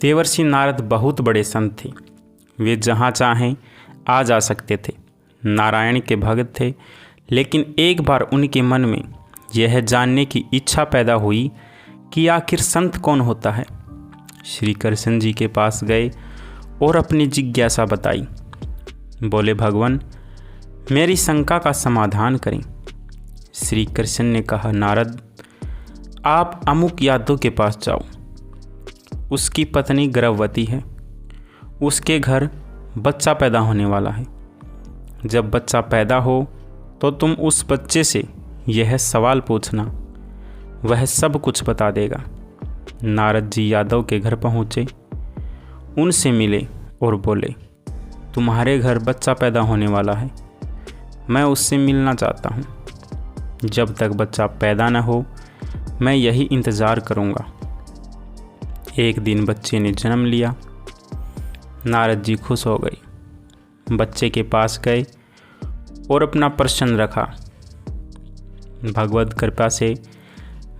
देवर्षि नारद बहुत बड़े संत थे। वे जहाँ चाहें आ जा सकते थे। नारायण के भक्त थे, लेकिन एक बार उनके मन में यह जानने की इच्छा पैदा हुई कि आखिर संत कौन होता है। श्री कृष्ण जी के पास गए और अपनी जिज्ञासा बताई। बोले, भगवान, मेरी शंका का समाधान करें। श्री कृष्ण ने कहा, नारद, आप अमुक यादव के पास जाओ। उसकी पत्नी गर्भवती है। उसके घर बच्चा पैदा होने वाला है। जब बच्चा पैदा हो तो तुम उस बच्चे से यह सवाल पूछना, वह सब कुछ बता देगा। नारद जी यादव के घर पहुँचे, उनसे मिले और बोले, तुम्हारे घर बच्चा पैदा होने वाला है, मैं उससे मिलना चाहता हूँ। जब तक बच्चा पैदा न हो मैं यही इंतज़ार करूँगा। एक दिन बच्चे ने जन्म लिया। नारद जी खुश हो गए। बच्चे के पास गए और अपना प्रश्न रखा। भगवत कृपा से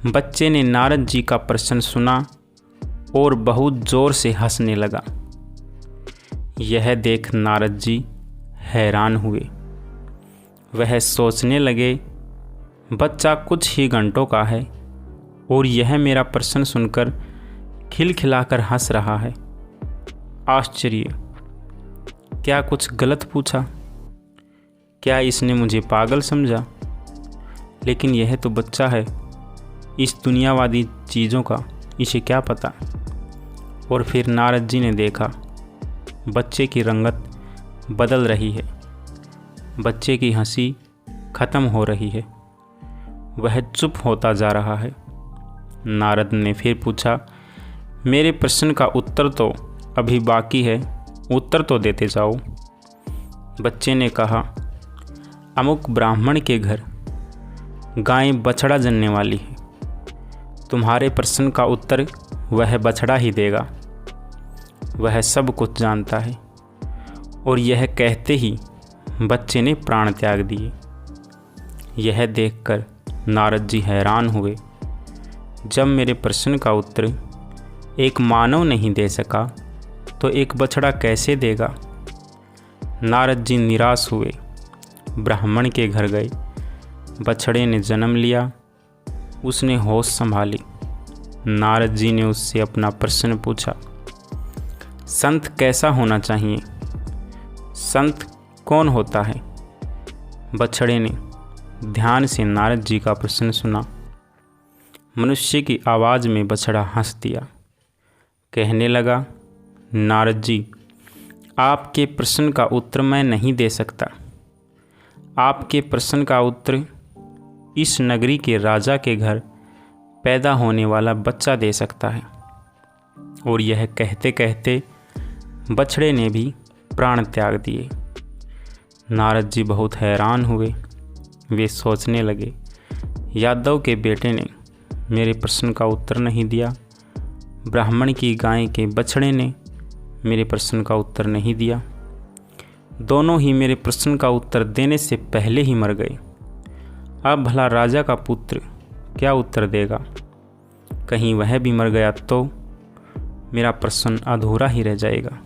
बच्चे ने नारद जी का प्रश्न सुना और बहुत ज़ोर से हंसने लगा। यह देख नारद जी हैरान हुए। वह सोचने लगे, बच्चा कुछ ही घंटों का है और यह मेरा प्रश्न सुनकर खिलखिलाकर हंस रहा है। आश्चर्य! क्या कुछ गलत पूछा? क्या इसने मुझे पागल समझा? लेकिन यह तो बच्चा है। इस दुनियावादी चीज़ों का इसे क्या पता। और फिर नारद जी ने देखा, बच्चे की रंगत बदल रही है। बच्चे की हंसी खत्म हो रही है। वह चुप होता जा रहा है। नारद ने फिर पूछा, मेरे प्रश्न का उत्तर तो अभी बाकी है, उत्तर तो देते जाओ। बच्चे ने कहा, अमुक ब्राह्मण के घर गाय बछड़ा जनने वाली है। तुम्हारे प्रश्न का उत्तर वह बछड़ा ही देगा। वह सब कुछ जानता है। और यह कहते ही बच्चे ने प्राण त्याग दिए। यह देखकर नारद जी हैरान हुए। जब मेरे प्रश्न का उत्तर एक मानव नहीं दे सका तो एक बछड़ा कैसे देगा। नारद जी निराश हुए। ब्राह्मण के घर गए। बछड़े ने जन्म लिया। उसने होश संभाली। नारद जी ने उससे अपना प्रश्न पूछा, संत कैसा होना चाहिए? संत कौन होता है? बछड़े ने ध्यान से नारद जी का प्रश्न सुना। मनुष्य की आवाज़ में बछड़ा हंस दिया। कहने लगा, नारद जी, आपके प्रश्न का उत्तर मैं नहीं दे सकता। आपके प्रश्न का उत्तर इस नगरी के राजा के घर पैदा होने वाला बच्चा दे सकता है। और यह कहते कहते बछड़े ने भी प्राण त्याग दिए। नारद जी बहुत हैरान हुए। वे सोचने लगे, यादव के बेटे ने मेरे प्रश्न का उत्तर नहीं दिया। ब्राह्मण की गाय के बछड़े ने मेरे प्रश्न का उत्तर नहीं दिया। दोनों ही मेरे प्रश्न का उत्तर देने से पहले ही मर गए। अब भला राजा का पुत्र क्या उत्तर देगा? कहीं वह भी मर गया तो मेरा प्रश्न अधूरा ही रह जाएगा।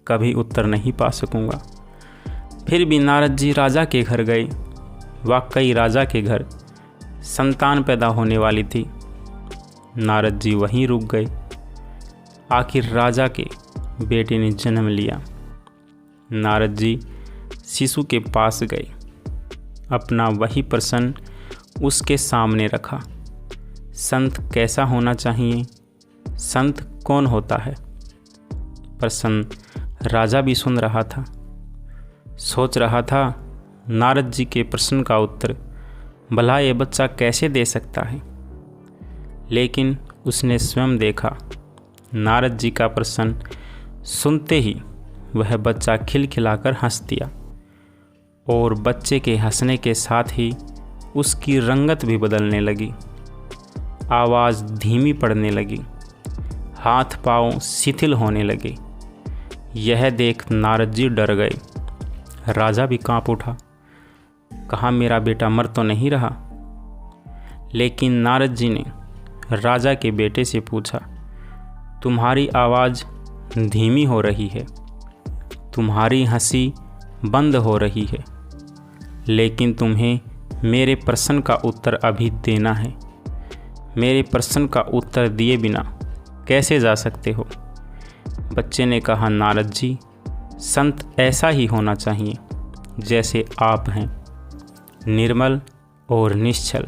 कभी उत्तर नहीं पा सकूंगा। फिर भी नारद जी राजा के घर गए। वाकई राजा के घर संतान पैदा होने वाली थी। नारद जी वहीं रुक गए। आखिर राजा के बेटे ने जन्म लिया। नारद जी शिशु के पास गए। अपना वही प्रश्न उसके सामने रखा, संत कैसा होना चाहिए? संत कौन होता है? प्रश्न राजा भी सुन रहा था। सोच रहा था, नारद जी के प्रश्न का उत्तर भला ये बच्चा कैसे दे सकता है। लेकिन उसने स्वयं देखा, नारद जी का प्रश्न सुनते ही वह बच्चा खिलखिलाकर हंस दिया। और बच्चे के हंसने के साथ ही उसकी रंगत भी बदलने लगी। आवाज़ धीमी पड़ने लगी। हाथ पांव शिथिल होने लगे। यह देख नारद जी डर गए। राजा भी कांप उठा। कहा, मेरा बेटा मर तो नहीं रहा? लेकिन नारद जी ने राजा के बेटे से पूछा, तुम्हारी आवाज़ धीमी हो रही है, तुम्हारी हंसी बंद हो रही है, लेकिन तुम्हें मेरे प्रश्न का उत्तर अभी देना है। मेरे प्रश्न का उत्तर दिए बिना कैसे जा सकते हो? बच्चे ने कहा, नारद जी, संत ऐसा ही होना चाहिए जैसे आप हैं, निर्मल और निश्चल,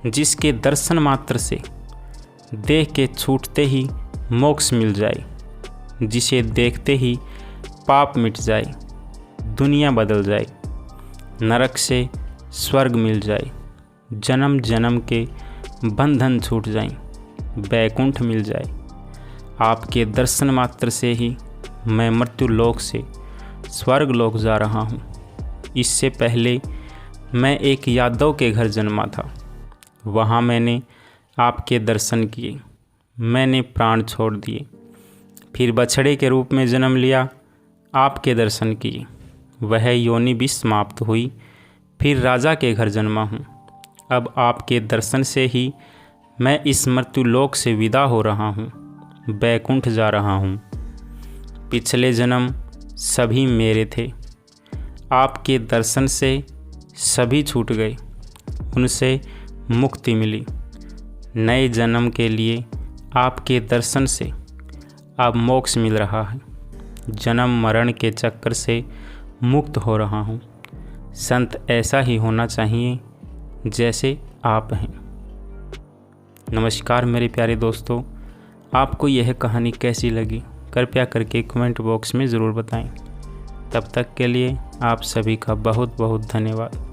जिसके दर्शन मात्र से देख के छूटते ही मोक्ष मिल जाए, जिसे देखते ही पाप मिट जाए, दुनिया बदल जाए, नरक से स्वर्ग मिल जाए, जन्म जन्म के बंधन छूट जाएं, बैकुंठ मिल जाए। आपके दर्शन मात्र से ही मैं मृत्यु लोक से स्वर्ग लोक जा रहा हूँ। इससे पहले मैं एक यादव के घर जन्मा था, वहाँ मैंने आपके दर्शन किए, मैंने प्राण छोड़ दिए, फिर बछड़े के रूप में जन्म लिया, आपके दर्शन किए, वह योनि भी समाप्त हुई, फिर राजा के घर जन्मा हूँ। अब आपके दर्शन से ही मैं इस मृत्यु लोक से विदा हो रहा हूँ, बैकुंठ जा रहा हूँ। पिछले जन्म सभी मेरे थे, आपके दर्शन से सभी छूट गए, उनसे मुक्ति मिली। नए जन्म के लिए आपके दर्शन से अब मोक्ष मिल रहा है, जन्म मरण के चक्कर से मुक्त हो रहा हूँ। संत ऐसा ही होना चाहिए जैसे आप हैं। नमस्कार मेरे प्यारे दोस्तों, आपको यह कहानी कैसी लगी कृपया करके कमेंट बॉक्स में ज़रूर बताएं। तब तक के लिए आप सभी का बहुत बहुत धन्यवाद।